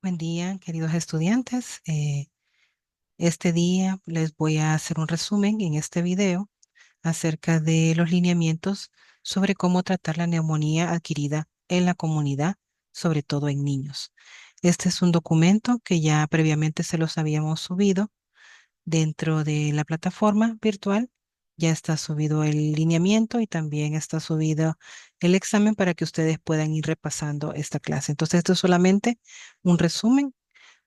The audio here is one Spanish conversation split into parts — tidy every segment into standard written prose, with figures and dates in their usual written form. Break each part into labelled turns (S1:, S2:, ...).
S1: Buen día, queridos estudiantes. Este día les voy a hacer un resumen en este video acerca de los lineamientos sobre cómo tratar la neumonía adquirida en la comunidad, sobre todo en niños. Este es un documento que ya previamente se los habíamos subido dentro de la plataforma virtual. Ya está subido el lineamiento y también está subido el examen para que ustedes puedan ir repasando esta clase. Entonces, esto es solamente un resumen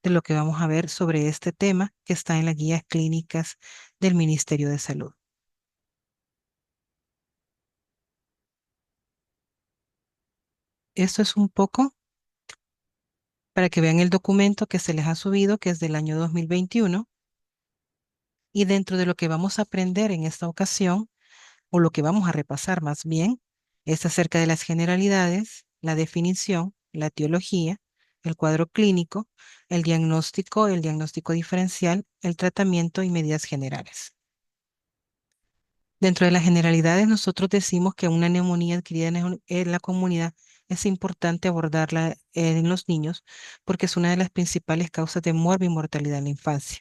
S1: de lo que vamos a ver sobre este tema que está en las guías clínicas del Ministerio de Salud. Esto es un poco para que vean el documento que se les ha subido, que es del año 2021, y dentro de lo que vamos a aprender en esta ocasión, o lo que vamos a repasar más bien, es acerca de las generalidades, la definición, la etiología, el cuadro clínico, el diagnóstico diferencial, el tratamiento y medidas generales. Dentro de las generalidades, nosotros decimos que una neumonía adquirida en la comunidad es importante abordarla en los niños porque es una de las principales causas de muerte y mortalidad en la infancia.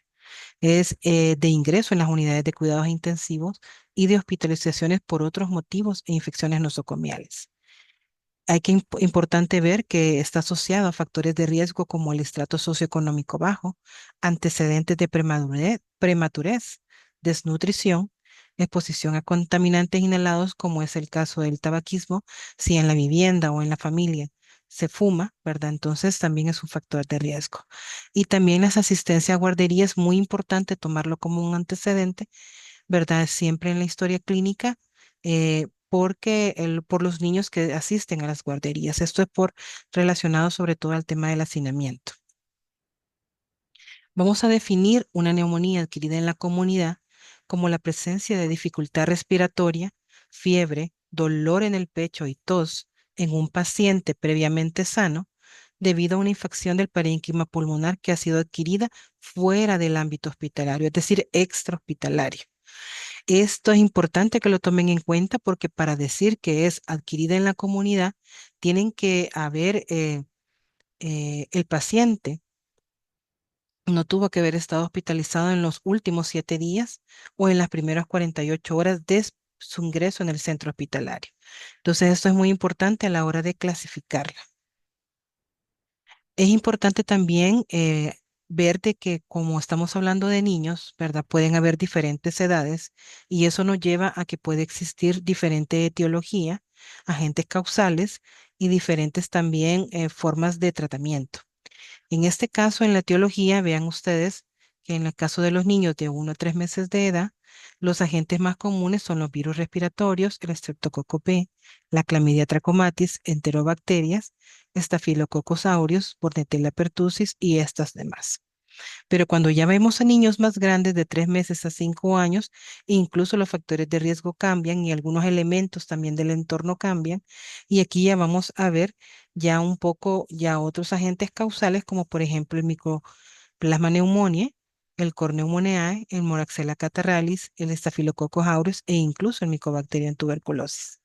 S1: Es de ingreso en las unidades de cuidados intensivos y de hospitalizaciones por otros motivos e infecciones nosocomiales. Importante ver que está asociado a factores de riesgo como el estrato socioeconómico bajo, antecedentes de prematurez, desnutrición, exposición a contaminantes inhalados, como es el caso del tabaquismo, si en la vivienda o en la familia se fuma, ¿verdad? Entonces también es un factor de riesgo. Y también las asistencias a guardería es muy importante tomarlo como un antecedente, ¿verdad? Siempre en la historia clínica, porque por los niños que asisten a las guarderías. Esto es relacionado sobre todo al tema del hacinamiento. Vamos a definir una neumonía adquirida en la comunidad como la presencia de dificultad respiratoria, fiebre, dolor en el pecho y tos en un paciente previamente sano debido a una infección del parénquima pulmonar que ha sido adquirida fuera del ámbito hospitalario, es decir, extrahospitalario. Esto es importante que lo tomen en cuenta porque para decir que es adquirida en la comunidad, tienen que haber, el paciente no tuvo que haber estado hospitalizado en los últimos 7 días o en las primeras 48 horas de su ingreso en el centro hospitalario. Entonces, esto es muy importante a la hora de clasificarla. Es importante también ver de que como estamos hablando de niños, ¿verdad? Pueden haber diferentes edades y eso nos lleva a que puede existir diferente etiología, agentes causales y diferentes también formas de tratamiento. En este caso, en la etiología, vean ustedes que en el caso de los niños de 1 a 3 meses de edad, los agentes más comunes son los virus respiratorios, el Streptococcus B, la Clamidia trachomatis, enterobacterias, Staphylococcus aureus, Bordetella pertussis y estas demás. Pero cuando ya vemos a niños más grandes de 3 meses a 5 años, incluso los factores de riesgo cambian y algunos elementos también del entorno cambian. Y aquí ya vamos a ver ya un poco ya otros agentes causales, como por ejemplo el Mycoplasma pneumoniae, el Corneumoniae, el Moraxella catarrhalis, el Staphylococcus aureus e incluso el Mycobacterium tuberculosis.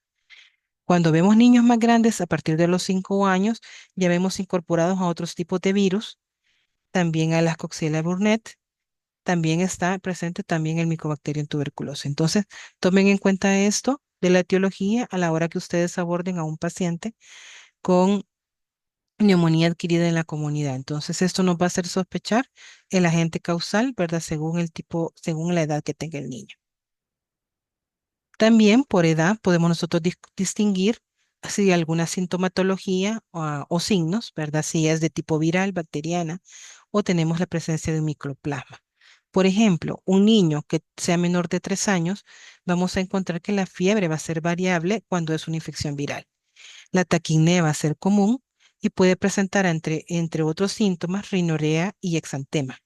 S1: Cuando vemos niños más grandes, a partir de los 5 años, ya vemos incorporados a otros tipos de virus, también a las Coxiella burnet, también está presente también el Mycobacterium tuberculosis. Entonces, tomen en cuenta esto de la etiología a la hora que ustedes aborden a un paciente con neumonía adquirida en la comunidad. Entonces, esto nos va a hacer sospechar el agente causal, ¿verdad? Según el tipo, según la edad que tenga el niño. También por edad podemos nosotros distinguir si alguna sintomatología o signos, ¿verdad? Si es de tipo viral, bacteriana o tenemos la presencia de un microplasma. Por ejemplo, un niño que sea menor de 3 años, vamos a encontrar que la fiebre va a ser variable cuando es una infección viral. La taquipnea va a ser común y puede presentar entre otros síntomas rinorea y exantema.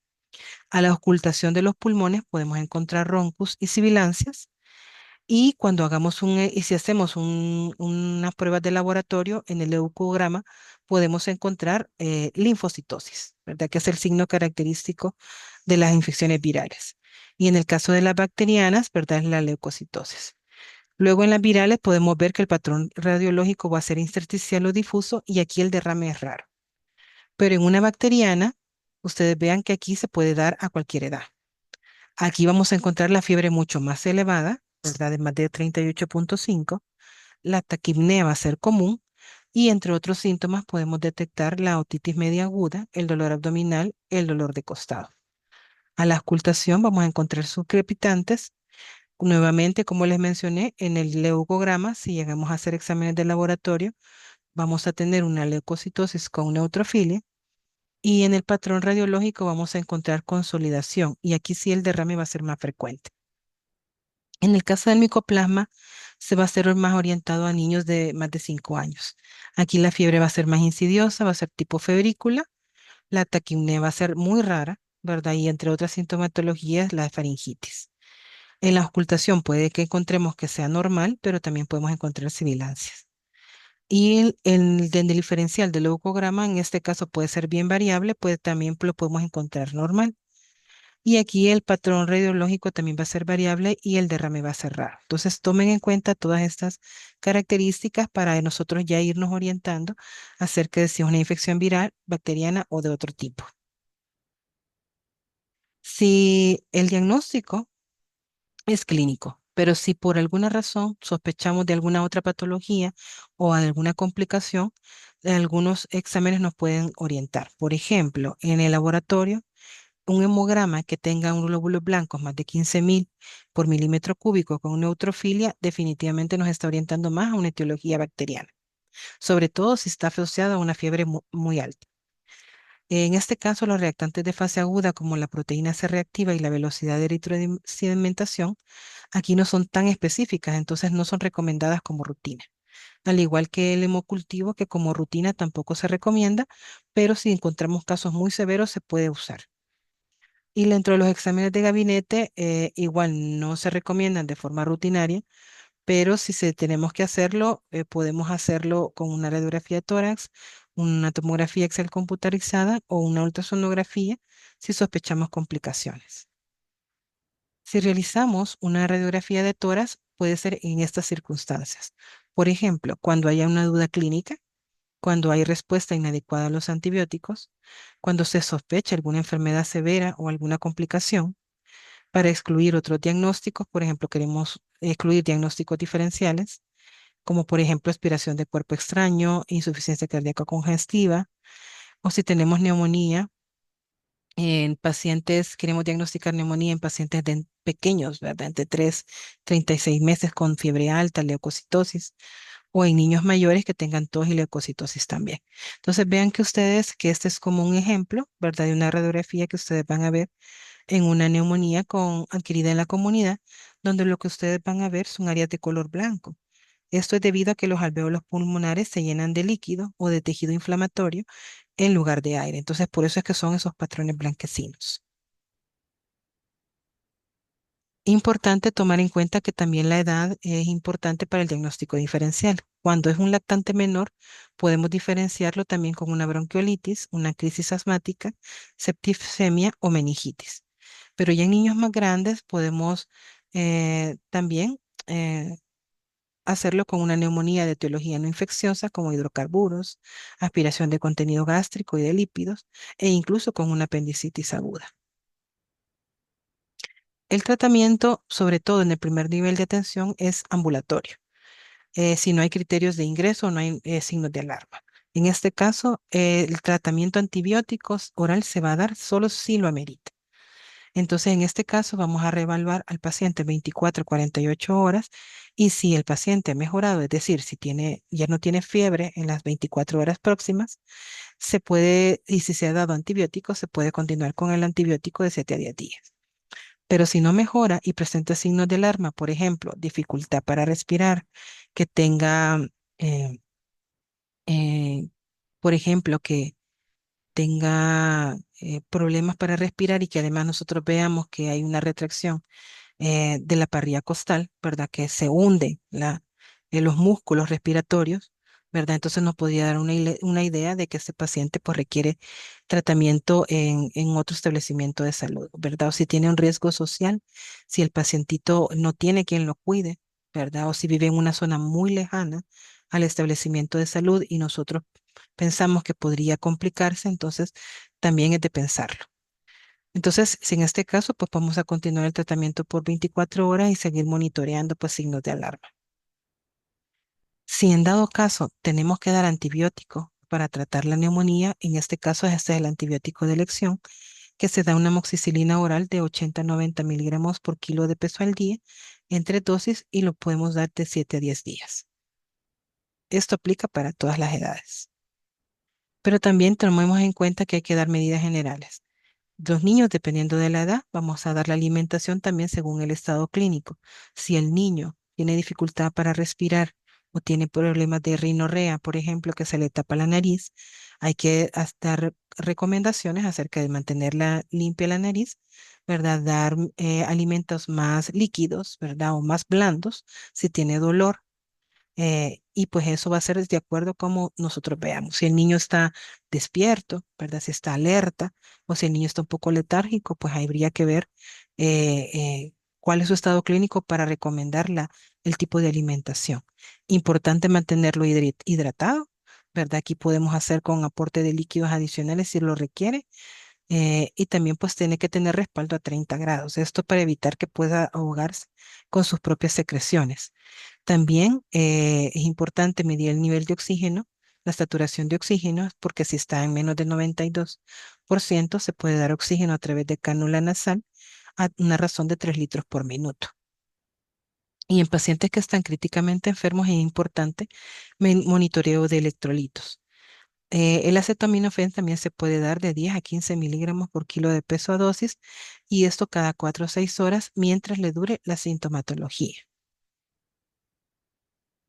S1: A la ocultación de los pulmones podemos encontrar roncus y sibilancias. Y cuando y si hacemos unas pruebas de laboratorio en el leucograma, podemos encontrar linfocitosis, ¿verdad? Que es el signo característico de las infecciones virales. Y en el caso de las bacterianas, ¿verdad? Es la leucocitosis. Luego en las virales podemos ver que el patrón radiológico va a ser intersticial o difuso y aquí el derrame es raro. Pero en una bacteriana, ustedes vean que aquí se puede dar a cualquier edad. Aquí vamos a encontrar la fiebre mucho más elevada, ¿verdad? De más de 38,5. La taquipnea va a ser común y entre otros síntomas podemos detectar la otitis media aguda, el dolor abdominal, el dolor de costado. A la auscultación vamos a encontrar sus crepitantes. Nuevamente, como les mencioné, en el leucograma, si llegamos a hacer exámenes de laboratorio, vamos a tener una leucocitosis con neutrofilia y en el patrón radiológico vamos a encontrar consolidación y aquí sí el derrame va a ser más frecuente. En el caso del micoplasma, se va a ser más orientado a niños de más de 5 años. Aquí la fiebre va a ser más insidiosa, va a ser tipo febrícula, la taquipnea va a ser muy rara, ¿verdad? Y entre otras sintomatologías, la faringitis. En la ocultación puede que encontremos que sea normal, pero también podemos encontrar sibilancias. Y el diferencial del leucograma en este caso puede ser bien variable, pues también lo podemos encontrar normal. Y aquí el patrón radiológico también va a ser variable y el derrame va a ser raro. Entonces tomen en cuenta todas estas características para nosotros ya irnos orientando acerca de si es una infección viral, bacteriana o de otro tipo. Si el diagnóstico es clínico, pero si por alguna razón sospechamos de alguna otra patología o de alguna complicación, algunos exámenes nos pueden orientar. Por ejemplo, en el laboratorio, un hemograma que tenga un glóbulos blancos más de 15.000 por milímetro cúbico con neutrofilia definitivamente nos está orientando más a una etiología bacteriana, sobre todo si está asociada a una fiebre muy alta. En este caso, los reactantes de fase aguda como la proteína C reactiva y la velocidad de eritrosedimentación aquí no son tan específicas, entonces no son recomendadas como rutina. Al igual que el hemocultivo, que como rutina tampoco se recomienda, pero si encontramos casos muy severos se puede usar. Y dentro de los exámenes de gabinete, igual no se recomiendan de forma rutinaria, pero si tenemos que hacerlo, podemos hacerlo con una radiografía de tórax, una tomografía Excel computarizada o una ultrasonografía si sospechamos complicaciones. Si realizamos una radiografía de tórax, puede ser en estas circunstancias. Por ejemplo, cuando haya una duda clínica, cuando hay respuesta inadecuada a los antibióticos, cuando se sospecha alguna enfermedad severa o alguna complicación, para excluir otros diagnósticos, por ejemplo, queremos excluir diagnósticos diferenciales, como por ejemplo aspiración de cuerpo extraño, insuficiencia cardíaca congestiva, o si tenemos neumonía en pacientes, queremos diagnosticar neumonía en pacientes pequeños, ¿verdad? Entre 3 36 meses con fiebre alta, leucocitosis, o en niños mayores que tengan tos y leucocitosis también. Entonces vean que ustedes, que este es como un ejemplo, ¿verdad? De una radiografía que ustedes van a ver en una neumonía adquirida en la comunidad, donde lo que ustedes van a ver son áreas de color blanco. Esto es debido a que los alvéolos pulmonares se llenan de líquido o de tejido inflamatorio en lugar de aire. Entonces, por eso es que son esos patrones blanquecinos. Importante tomar en cuenta que también la edad es importante para el diagnóstico diferencial. Cuando es un lactante menor, podemos diferenciarlo también con una bronquiolitis, una crisis asmática, septicemia o meningitis. Pero ya en niños más grandes podemos también eh, hacerlo con una neumonía de etiología no infecciosa como hidrocarburos, aspiración de contenido gástrico y de lípidos, e incluso con una apendicitis aguda. El tratamiento, sobre todo en el primer nivel de atención, es ambulatorio. Si no hay criterios de ingreso, no hay signos de alarma. En este caso, el tratamiento antibióticos oral se va a dar solo si lo amerita. Entonces, en este caso, vamos a reevaluar al paciente 24 a 48 horas y si el paciente ha mejorado, es decir, si ya no tiene fiebre en las 24 horas próximas, se puede, y si se ha dado antibiótico, se puede continuar con el antibiótico de 7 a 10 días. Pero si no mejora y presenta signos de alarma, por ejemplo, dificultad para respirar, que tenga, eh, eh, por ejemplo, que tenga problemas para respirar y que además nosotros veamos que hay una retracción de la parrilla costal, ¿verdad? Que se hunde los músculos respiratorios, ¿verdad? Entonces nos podría dar una idea de que ese paciente pues requiere tratamiento en otro establecimiento de salud, ¿verdad? O si tiene un riesgo social, si el pacientito no tiene quien lo cuide, ¿verdad? O si vive en una zona muy lejana al establecimiento de salud y nosotros pensamos que podría complicarse, entonces también es de pensarlo. Entonces, si en este caso, pues vamos a continuar el tratamiento por 24 horas y seguir monitoreando pues signos de alarma. Si en dado caso tenemos que dar antibiótico para tratar la neumonía, en este caso este es el antibiótico de elección, que se da una amoxicilina oral de 80 a 90 miligramos por kilo de peso al día, entre dosis, y lo podemos dar de 7 a 10 días. Esto aplica para todas las edades. Pero también tomemos en cuenta que hay que dar medidas generales. Los niños, dependiendo de la edad, vamos a dar la alimentación también según el estado clínico. Si el niño tiene dificultad para respirar o tiene problemas de rinorrea, por ejemplo, que se le tapa la nariz, hay que dar recomendaciones acerca de mantenerla limpia la nariz, ¿verdad? Dar alimentos más líquidos, ¿verdad? O más blandos si tiene dolor, y pues eso va a ser de acuerdo a cómo nosotros veamos. Si el niño está despierto, ¿verdad? Si está alerta o si el niño está un poco letárgico, pues habría que ver cuál es su estado clínico para recomendar el tipo de alimentación. Importante mantenerlo hidratado, ¿verdad? Aquí podemos hacer con aporte de líquidos adicionales si lo requiere. Y también pues tiene que tener respaldo a 30 grados. Esto para evitar que pueda ahogarse con sus propias secreciones. También es importante medir el nivel de oxígeno, la saturación de oxígeno, porque si está en menos del 92%, se puede dar oxígeno a través de cánula nasal a una razón de 3 litros por minuto. Y en pacientes que están críticamente enfermos es importante monitoreo de electrolitos. El acetaminofén también se puede dar de 10 a 15 miligramos por kilo de peso a dosis, y esto cada 4 o 6 horas mientras le dure la sintomatología.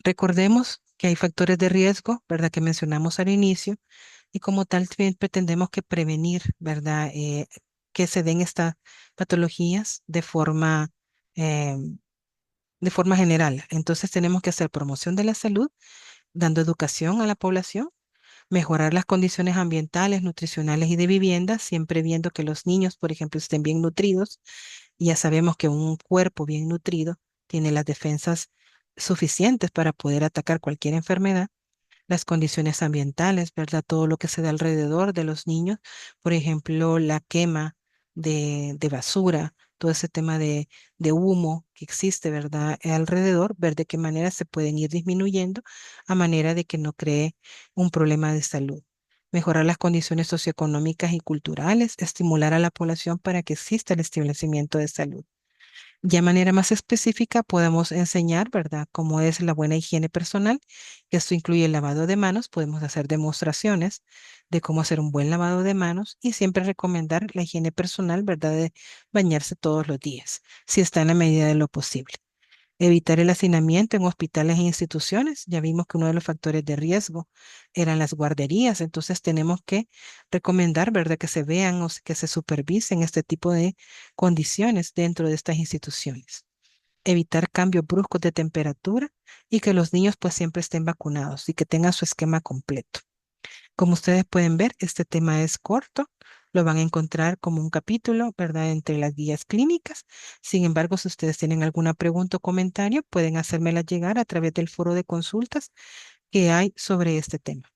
S1: Recordemos que hay factores de riesgo, ¿verdad? Que mencionamos al inicio, y como tal también pretendemos que prevenir, ¿verdad? Que se den estas patologías eh, de forma general. Entonces tenemos que hacer promoción de la salud, dando educación a la población, mejorar las condiciones ambientales, nutricionales y de vivienda, siempre viendo que los niños, por ejemplo, estén bien nutridos. Y ya sabemos que un cuerpo bien nutrido tiene las defensas suficientes para poder atacar cualquier enfermedad. Las condiciones ambientales, ¿verdad? Todo lo que se da alrededor de los niños, por ejemplo, la quema de basura, todo ese tema de humo que existe, ¿verdad? Alrededor, ver de qué manera se pueden ir disminuyendo a manera de que no cree un problema de salud. Mejorar las condiciones socioeconómicas y culturales, estimular a la población para que exista el establecimiento de salud. Ya de manera más específica podemos enseñar, ¿verdad?, cómo es la buena higiene personal, que esto incluye el lavado de manos. Podemos hacer demostraciones de cómo hacer un buen lavado de manos y siempre recomendar la higiene personal, ¿verdad?, de bañarse todos los días, si está en la medida de lo posible. Evitar el hacinamiento en hospitales e instituciones. Ya vimos que uno de los factores de riesgo eran las guarderías, entonces tenemos que recomendar, ¿verdad?, que se vean que se supervisen este tipo de condiciones dentro de estas instituciones. Evitar cambios bruscos de temperatura y que los niños pues siempre estén vacunados y que tengan su esquema completo. Como ustedes pueden ver, este tema es corto, lo van a encontrar como un capítulo, ¿verdad?, entre las guías clínicas. Sin embargo, si ustedes tienen alguna pregunta o comentario, pueden hacérmela llegar a través del foro de consultas que hay sobre este tema.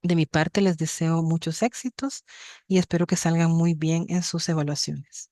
S1: De mi parte, les deseo muchos éxitos y espero que salgan muy bien en sus evaluaciones.